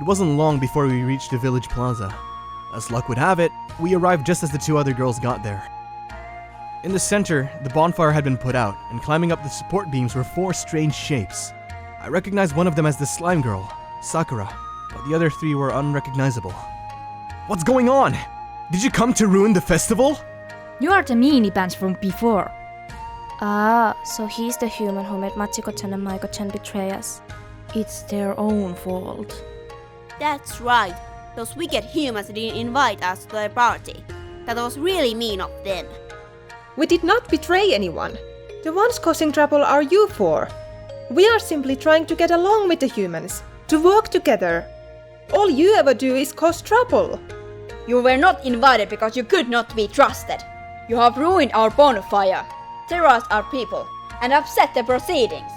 It wasn't long before we reached the village plaza. As luck would have it, we arrived just as the two other girls got there. In the center, the bonfire had been put out, and climbing up the support beams were four strange shapes. I recognized one of them as the slime girl, Sakura, but the other three were unrecognizable. What's going on? Did you come to ruin the festival? You are the meanie pants from before. Ah, so he's the human who made Machiko-chan and Maiko-chan betray us. It's their own fault. That's right. Those wicked humans didn't invite us to their party. That was really mean of them. We did not betray anyone. The ones causing trouble are you four. We are simply trying to get along with the humans, to work together. All you ever do is cause trouble. You were not invited because you could not be trusted. You have ruined our bonfire, terrorized our people, and upset the proceedings.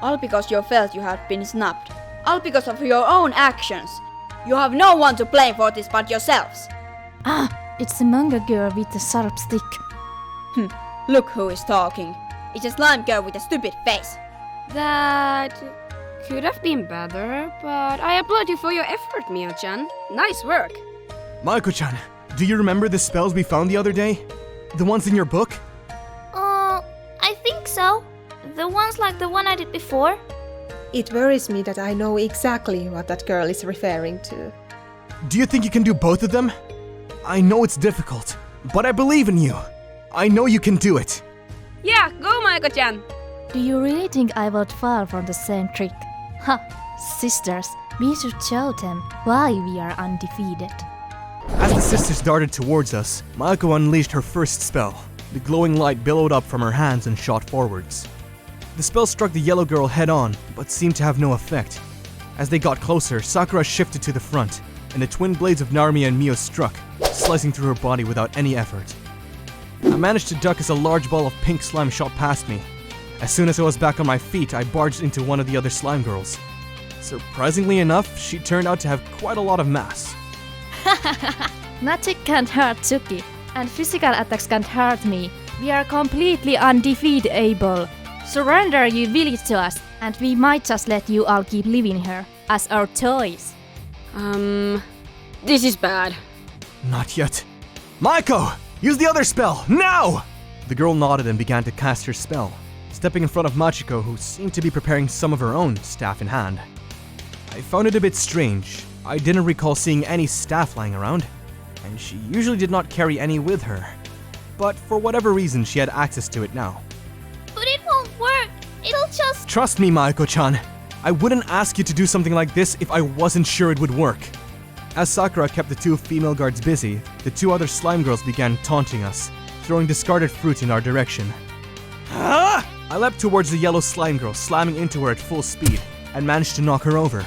All because you felt you had been snubbed. All because of your own actions. You have no one to blame for this but yourselves. Ah, it's the manga girl with the sharp stick. Look who is talking. It's a slime girl with a stupid face. That could have been better, but I applaud you for your effort, Mio-chan. Nice work. Maiko-chan, do you remember the spells we found the other day? The ones in your book? I think so. The ones like the one I did before. It worries me that I know exactly what that girl is referring to. Do you think you can do both of them? I know it's difficult, but I believe in you. I know you can do it. Yeah, go Maiko-chan! Do you really think I would fall from the same trick? Ha! Sisters, we should show them why we are undefeated. As the sisters darted towards us, Maiko unleashed her first spell. The glowing light billowed up from her hands and shot forwards. The spell struck the yellow girl head-on, but seemed to have no effect. As they got closer, Sakura shifted to the front, and the twin blades of Narumi and Mio struck, slicing through her body without any effort. I managed to duck as a large ball of pink slime shot past me. As soon as I was back on my feet, I barged into one of the other slime girls. Surprisingly enough, she turned out to have quite a lot of mass. Magic can't hurt Tsuki, and physical attacks can't hurt me. We are completely undefeatable. Surrender your village to us, and we might just let you all keep living here as our toys. This is bad. Not yet. Maiko! Use the other spell, now! The girl nodded and began to cast her spell, stepping in front of Machiko, who seemed to be preparing some of her own, staff in hand. I found it a bit strange. I didn't recall seeing any staff lying around, and she usually did not carry any with her. But for whatever reason, she had access to it now. But it won't work. It'll just... Trust me, Maiko-chan. I wouldn't ask you to do something like this if I wasn't sure it would work. As Sakura kept the two female guards busy, the two other slime girls began taunting us, throwing discarded fruit in our direction. Ah! I leapt towards the yellow slime girl, slamming into her at full speed, and managed to knock her over.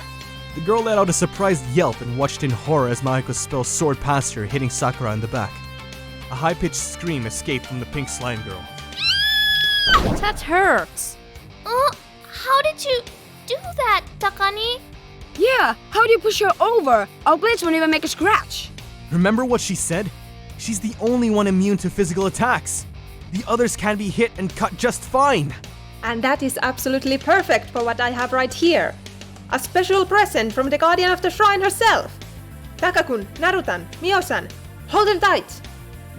The girl let out a surprised yelp and watched in horror as Maiko's spell soared past her, hitting Sakura in the back. A high-pitched scream escaped from the pink slime girl. That hurts! How did you do that, Takani? Yeah, how do you push her over? Our blades won't even make a scratch. Remember what she said? She's the only one immune to physical attacks. The others can be hit and cut just fine. And that is absolutely perfect for what I have right here. A special present from the guardian of the shrine herself. Takakun, Narutan, Mio-san, hold them tight.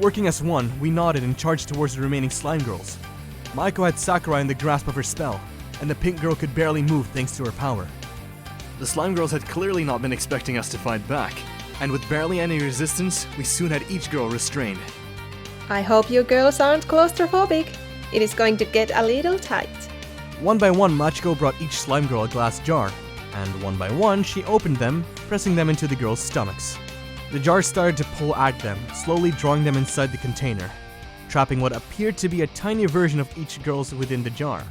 Working as one, we nodded and charged towards the remaining slime girls. Maiko had Sakura in the grasp of her spell, and the pink girl could barely move thanks to her power. The slime girls had clearly not been expecting us to fight back, and with barely any resistance, we soon had each girl restrained. I hope you girls aren't claustrophobic. It is going to get a little tight. One by one, Machiko brought each slime girl a glass jar, and one by one, she opened them, pressing them into the girls' stomachs. The jars started to pull at them, slowly drawing them inside the container, trapping what appeared to be a tiny version of each girl's within the jar.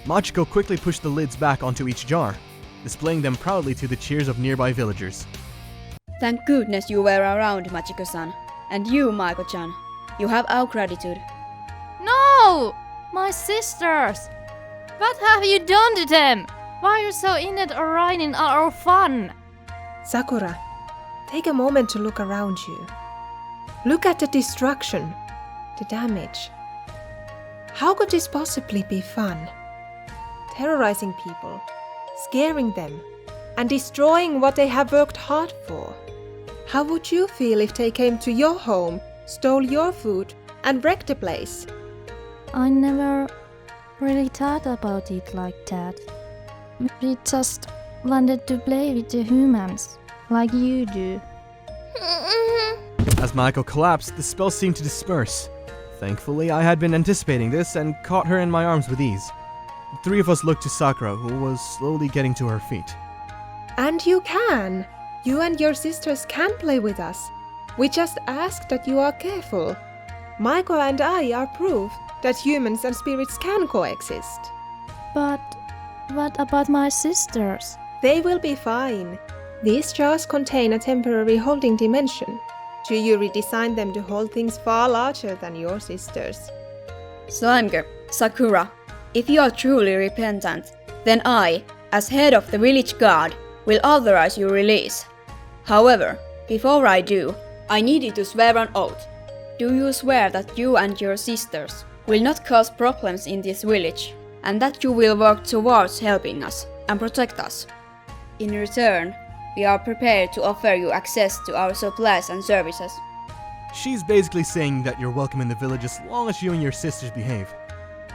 Machiko quickly pushed the lids back onto each jar, displaying them proudly to the cheers of nearby villagers. Thank goodness you were around, Machiko-san. And you, Maiko-chan. You have our gratitude. No! My sisters! What have you done to them? Why are you so in it or ruining our fun? Sakura, take a moment to look around you. Look at the destruction, the damage. How could this possibly be fun? Terrorizing people, scaring them, and destroying what they have worked hard for. How would you feel if they came to your home, stole your food, and wrecked the place? I never really thought about it like that. We just wanted to play with the humans, like you do. As Maiko collapsed, the spell seemed to disperse. Thankfully, I had been anticipating this and caught her in my arms with ease. The three of us looked to Sakura, who was slowly getting to her feet. And you can! You and your sisters can play with us. We just ask that you are careful. Maiko and I are proof that humans and spirits can coexist. But what about my sisters? They will be fine. These jars contain a temporary holding dimension. Tsuyuri designed them to hold things far larger than your sisters. Slimegirl, Sakura, if you are truly repentant, then I, as head of the village guard, will authorize your release. However, before I do, I need you to swear an oath. Do you swear that you and your sisters will not cause problems in this village, and that you will work towards helping us and protect us? In return, we are prepared to offer you access to our supplies and services. She's basically saying that you're welcome in the village as long as you and your sisters behave.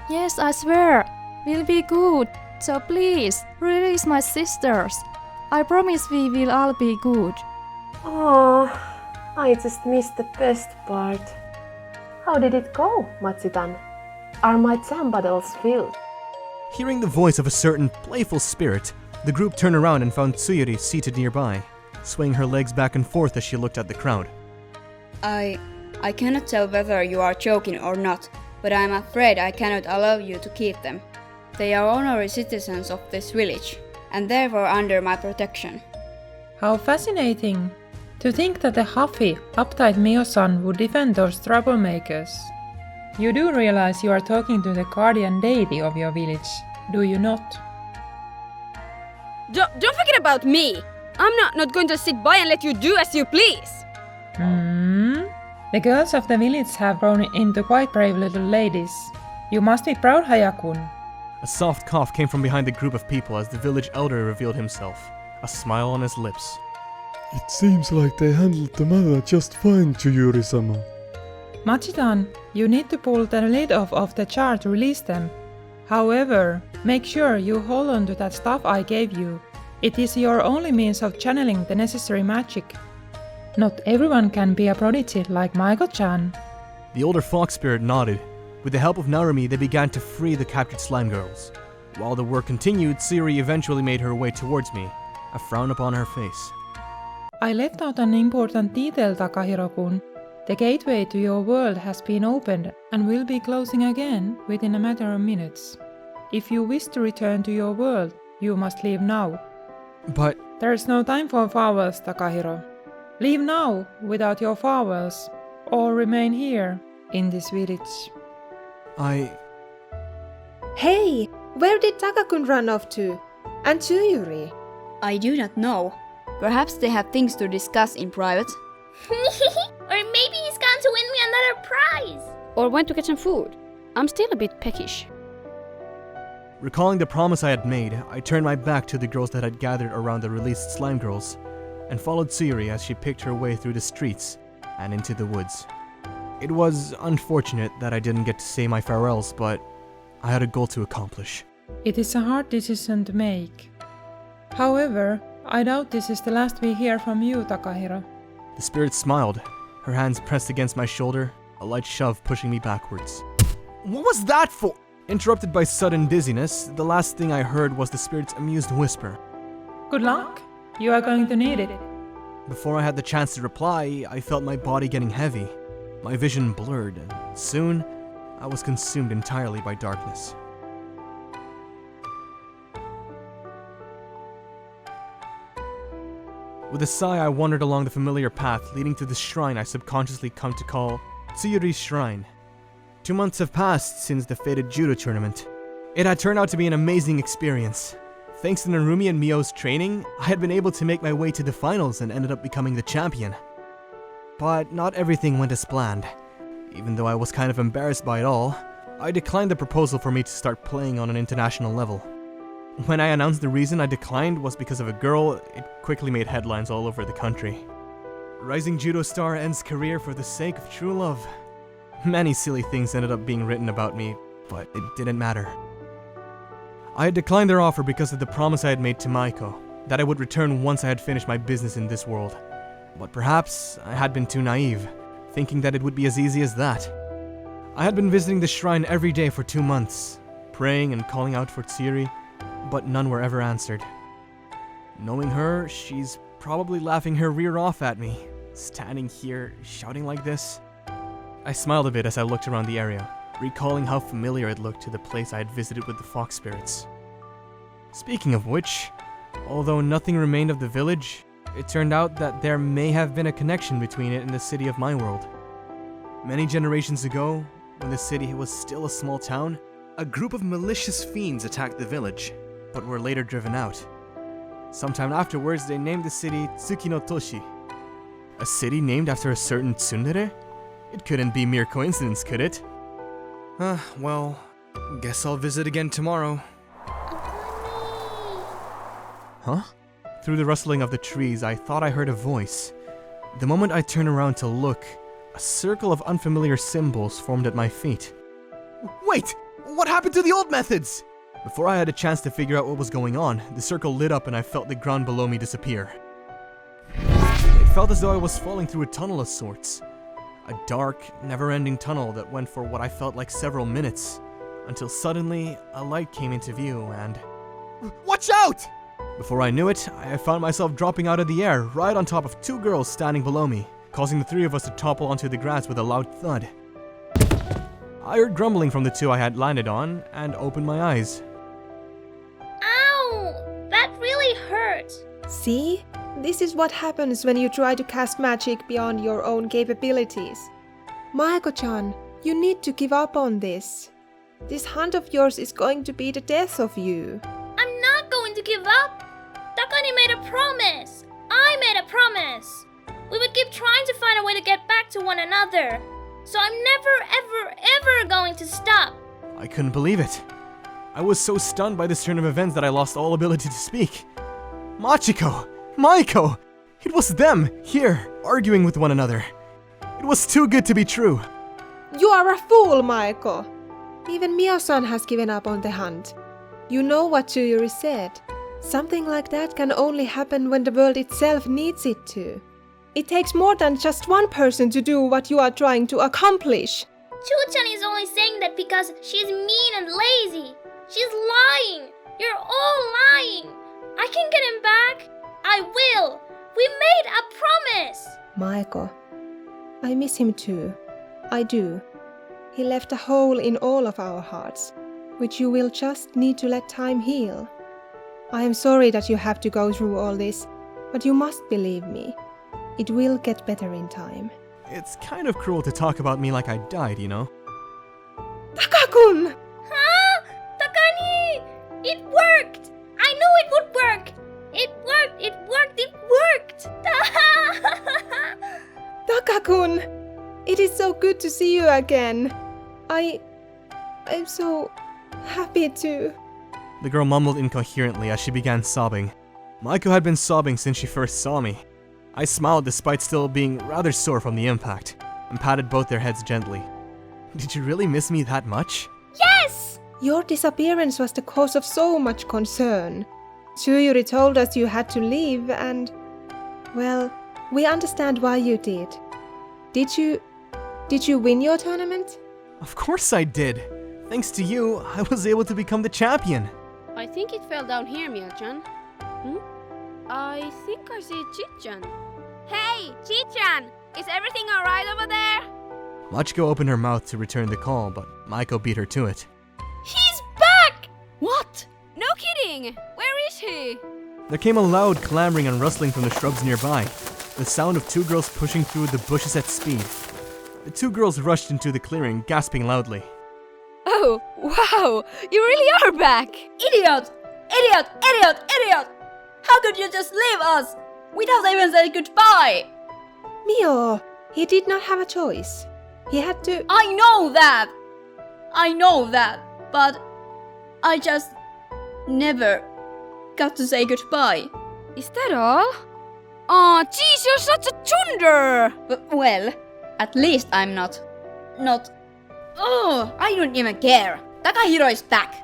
Yes, I swear. We'll be good. So please, release my sisters. I promise we will all be good. Oh, I just missed the best part. How did it go, Matsitan? Are my jam bottles filled? Hearing the voice of a certain playful spirit, the group turned around and found Tsuyuri seated nearby, swaying her legs back and forth as she looked at the crowd. I cannot tell whether you are joking or not, but I'm afraid I cannot allow you to keep them. They are honorary citizens of this village, and therefore under my protection. How fascinating! To think that a huffy, uptight Mio-san would defend those troublemakers. You do realize you are talking to the guardian deity of your village, do you not? Don't forget about me! I'm not going to sit by and let you do as you please! The girls of the village have grown into quite brave little ladies. You must be proud, Hayakun. A soft cough came from behind the group of people as the village elder revealed himself, a smile on his lips. It seems like they handled the matter just fine, Tsuyuri-sama. Machitan, you need to pull the lid off of the jar to release them. However, make sure you hold on to that stuff I gave you. It is your only means of channeling the necessary magic. Not everyone can be a prodigy like Maiko-chan. The older fox spirit nodded. With the help of Narumi, they began to free the captured slime girls. While the work continued, Tsuyuri eventually made her way towards me, a frown upon her face. I left out an important detail, Takahiro-kun. The gateway to your world has been opened and will be closing again within a matter of minutes. If you wish to return to your world, you must leave now. But there's no time for farewells, Takahiro. Leave now without your farewells, or remain here in this village. Hey, where did Takakun run off to? And Tsuyuri? I do not know. Perhaps they have things to discuss in private. Or maybe he's gone to win me another prize. Or went to get some food. I'm still a bit peckish. Recalling the promise I had made, I turned my back to the girls that had gathered around the released slime girls, and followed Tsuyuri as she picked her way through the streets and into the woods. It was unfortunate that I didn't get to say my farewells, but I had a goal to accomplish. It is a hard decision to make. However, I doubt this is the last we hear from you, Takahiro. The spirit smiled, her hands pressed against my shoulder, a light shove pushing me backwards. What was that for? Interrupted by sudden dizziness, the last thing I heard was the spirit's amused whisper. Good luck. You are going to need it. Before I had the chance to reply, I felt my body getting heavy. My vision blurred, and soon, I was consumed entirely by darkness. With a sigh, I wandered along the familiar path leading to the shrine I subconsciously come to call Tsuyuri's Shrine. 2 months have passed since the fated judo tournament. It had turned out to be an amazing experience. Thanks to Narumi and Mio's training, I had been able to make my way to the finals and ended up becoming the champion. But not everything went as planned. Even though I was kind of embarrassed by it all, I declined the proposal for me to start playing on an international level. When I announced the reason I declined was because of a girl, it quickly made headlines all over the country. Rising judo star ends career for the sake of true love. Many silly things ended up being written about me, but it didn't matter. I had declined their offer because of the promise I had made to Maiko, that I would return once I had finished my business in this world. But perhaps I had been too naive, thinking that it would be as easy as that. I had been visiting the shrine every day for 2 months, praying and calling out for Tsuyuri, but none were ever answered. Knowing her, she's probably laughing her rear off at me, standing here, shouting like this. I smiled a bit as I looked around the area, recalling how familiar it looked to the place I had visited with the fox spirits. Speaking of which, although nothing remained of the village, it turned out that there may have been a connection between it and the city of my world. Many generations ago, when the city was still a small town, a group of malicious fiends attacked the village, but were later driven out. Sometime afterwards, they named the city Tsukinotoshi. A city named after a certain tsundere? It couldn't be mere coincidence, could it? Well, guess I'll visit again tomorrow. Huh? Through the rustling of the trees, I thought I heard a voice. The moment I turned around to look, a circle of unfamiliar symbols formed at my feet. Wait! What happened to the old methods? Before I had a chance to figure out what was going on, the circle lit up and I felt the ground below me disappear. It felt as though I was falling through a tunnel of sorts. A dark, never-ending tunnel that went for what I felt like several minutes, until suddenly a light came into view and... Watch out! Before I knew it, I found myself dropping out of the air right on top of 2 girls standing below me, causing the 3 of us to topple onto the grass with a loud thud. I heard grumbling from the 2 I had landed on and opened my eyes. Ow! That really hurt! See? This is what happens when you try to cast magic beyond your own capabilities. Maiko-chan, you need to give up on this. This hand of yours is going to be the death of you. I'm not going to give up! Takani made a promise! I made a promise! We would keep trying to find a way to get back to one another. So I'm never, ever going to stop! I couldn't believe it. I was so stunned by this turn of events that I lost all ability to speak. Machiko! Maiko! It was them, here, arguing with one another. It was too good to be true. You are a fool, Maiko! Even Mio-san has given up on the hunt. You know what Tsuyuri said. Something like that can only happen when the world itself needs it to. It takes more than just one person to do what you are trying to accomplish. Chu-chan is only saying that because she's mean and lazy. She's lying! You're all lying! I can get him back! I will! We made a promise! Maiko, I miss him too. I do. He left a hole in all of our hearts, which you will just need to let time heal. I am sorry that you have to go through all this, but you must believe me. It will get better in time. It's kind of cruel to talk about me like I died, you know? Takakun! Huh? Takani! It worked! I knew it would work! It worked! It worked! It worked! Takakun! It is so good to see you again. I'm so happy to... The girl mumbled incoherently as she began sobbing. Maiko had been sobbing since she first saw me. I smiled despite still being rather sore from the impact, and patted both their heads gently. Did you really miss me that much? Yes! Your disappearance was the cause of so much concern. Tsuyuri told us you had to leave and... Well, we understand why you did. Did you win your tournament? Of course I did. Thanks to you, I was able to become the champion. I think it fell down here, Mio-chan. I think I see Chichan. Hey, Chichan! Is everything alright over there? Machiko opened her mouth to return the call, but Maiko beat her to it. He's back! What? No kidding! Where is he? There came a loud clamoring and rustling from the shrubs nearby, the sound of 2 girls pushing through the bushes at speed. The 2 girls rushed into the clearing, gasping loudly. Oh, wow! You really are back! Idiot! Idiot! Idiot! Idiot! How could you just leave us without even saying goodbye? Mio, he did not have a choice. He had to... I know that! But I never got to say goodbye. Is that all? Oh, jeez, you're such a chunder! Well, at least I'm not. Oh, I don't even care. Takahiro is back.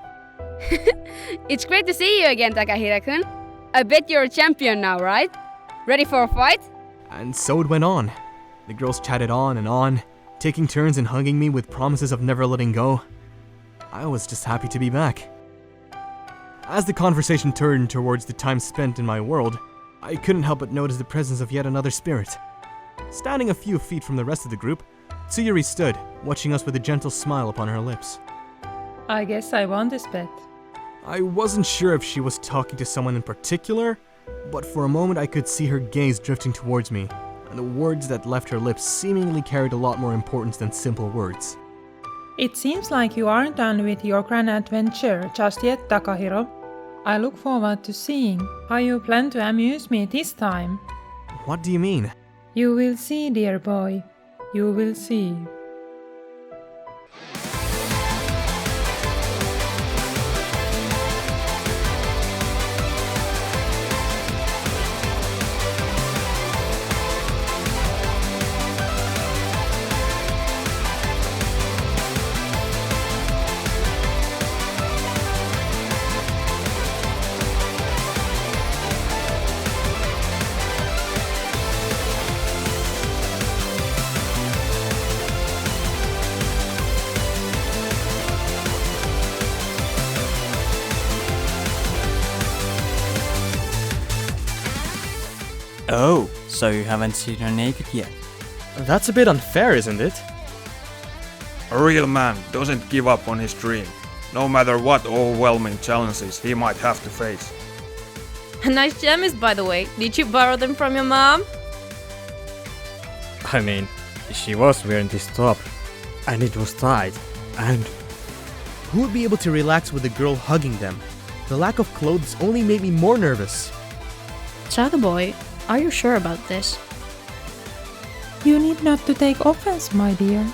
It's great to see you again, Takahiro-kun. I bet you're a champion now, right? Ready for a fight? And so it went on. The girls chatted on and on, taking turns in hugging me with promises of never letting go. I was just happy to be back. As the conversation turned towards the time spent in my world, I couldn't help but notice the presence of yet another spirit. Standing a few feet from the rest of the group, Tsuyuri stood, watching us with a gentle smile upon her lips. I guess I won this bet. I wasn't sure if she was talking to someone in particular, but for a moment I could see her gaze drifting towards me, and the words that left her lips seemingly carried a lot more importance than simple words. It seems like you aren't done with your grand adventure just yet, Takahiro. I look forward to seeing how you plan to amuse me this time. What do you mean? You will see, dear boy. You will see. Oh, so you haven't seen her naked yet? That's a bit unfair, isn't it? A real man doesn't give up on his dream, no matter what overwhelming challenges he might have to face. Nice jammies, by the way. Did you borrow them from your mom? I mean, she was wearing this top, and it was tight, and... Who would be able to relax with a girl hugging them? The lack of clothes only made me more nervous. Chaka boy, are you sure about this? You need not to take offense, my dear.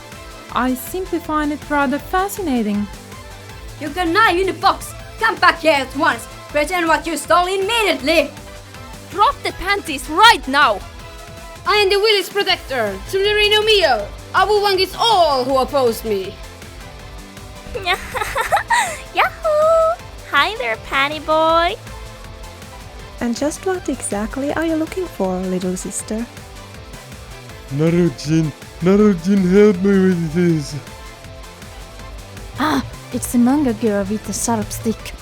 I simply find it rather fascinating. You can knife in the box! Come back here at once! Return what you stole immediately! Drop the panties right now! I am the village protector, Tsuyuri no Mio! I will vanquish all who oppose me! Yahoo! Hi there, Patty boy! And just what exactly are you looking for, little sister? Narujin, help me with this. Ah, it's the manga girl with the sharp stick.